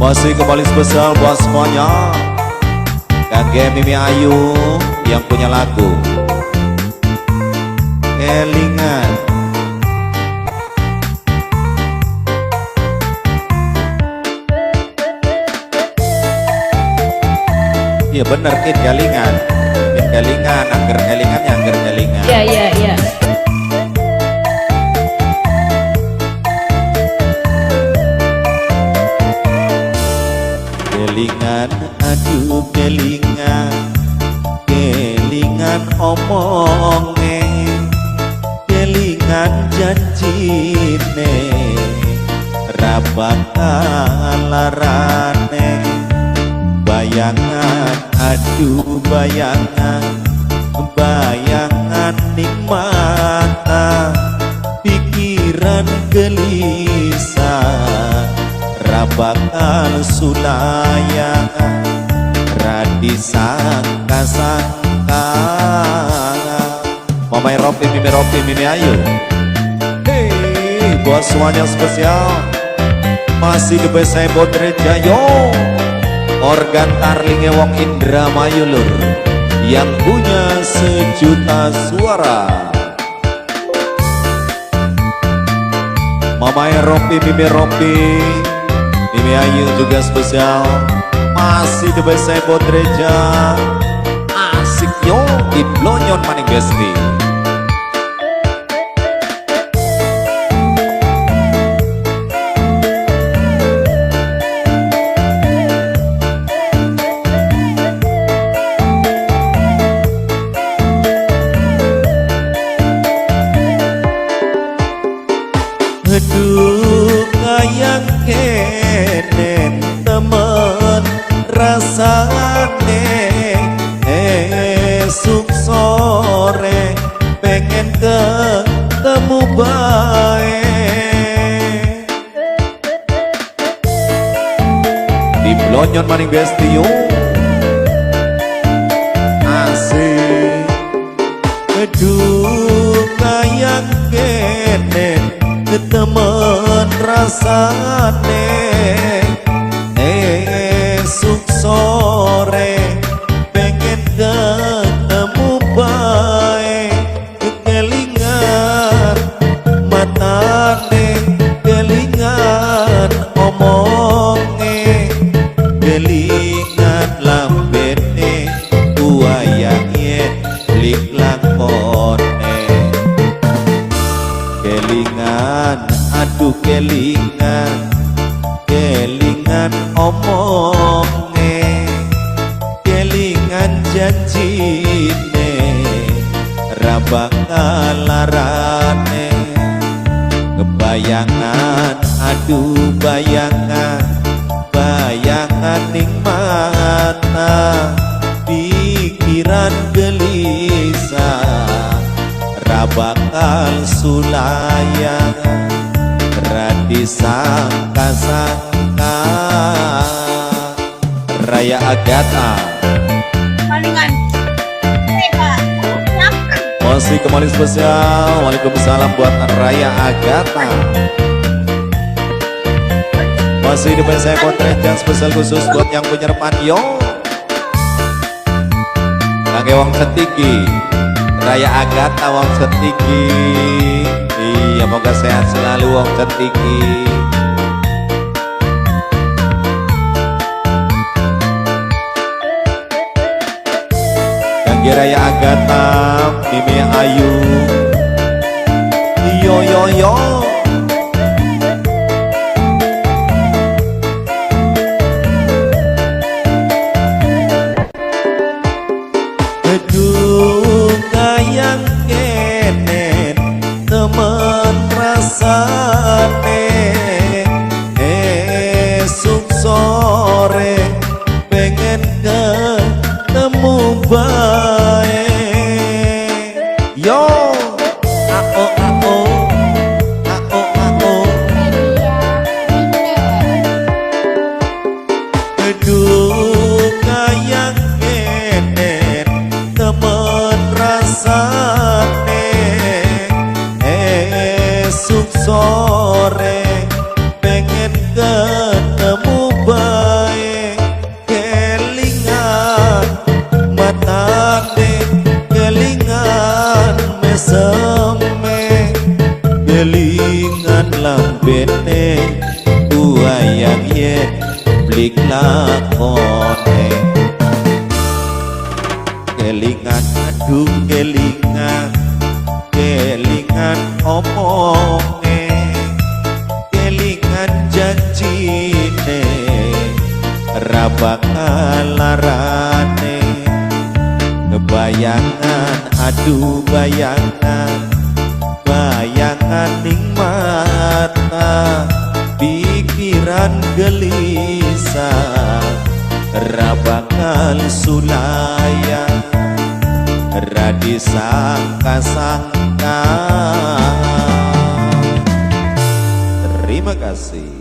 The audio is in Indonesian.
Masih kembali spesial buat semuanya. Kakek Mimi Ayu yang punya lagu Kelingan. Iya bener Kit Kelingan. Kit Kelingan, angger Kelingan ya angger Kelingan. Iya iya iya. Kelingan, aduh kelingan, kelingan omonge, kelingan janjine, rabakal larane, bayangan, aduh bayangan, bayangan nikmata, pikiran gelisah. Bakal sulayangan radi sangka-sangka. Mamai Ropi, Mimi Ayu. Hei, buat semuanya spesial. Masih di Besai Bodre Jayo. Organ tarlinge wong Indramayu lur, yang punya sejuta suara. Mamai Ropi, Mimi Ayu juga spesial. Masih di Besai Bodreja. Asik yo di Blonyon maning besti. Aduh kayang kenen temen rasane, esuk sore pengen ketemu bae. Di Blonyon maning besti yo. Asik. Aduh kayang kenen temen rasane, esuk sore pengen ketemu bae. Kelingan matane, kelingan omonge, kelingan lambene, wayang yen lik lakone. Kelingan, aduh kelingan, kelingan omonge, kelingan janjine, rabakal larane, kebayangan, aduh bayangan, bayangan ning mata, pikiran gelisah, rabakal sulayangan radi sangka-sangka. Raya Agatha Palingan. masih kembali spesial. Waalaikumsalam buat Raya Agatha. Masih di saya potret spesial khusus buat yang punya repan yo. Kakek wong setigi Raya Agatha wong setigi. Iya moga sehat selalu wong setigi. Kangge Raya Agatha, Mimi Ayu. Yo yo yo. Aduh kayang kenen temen rasane, esuk sore pengen ketemu bae. Yo ao ao ao ao. Aduh kayang kenen temen rasane, esuk sore pengen ketemu bae. Wayang yen blik lakone kelingan aduh kelingan omonge kelingan janjine ra bakal larane bayangan aduh bayangan ning mata pikiran gelisah ra bakal sulaya ra disangka-sangka. Terima kasih.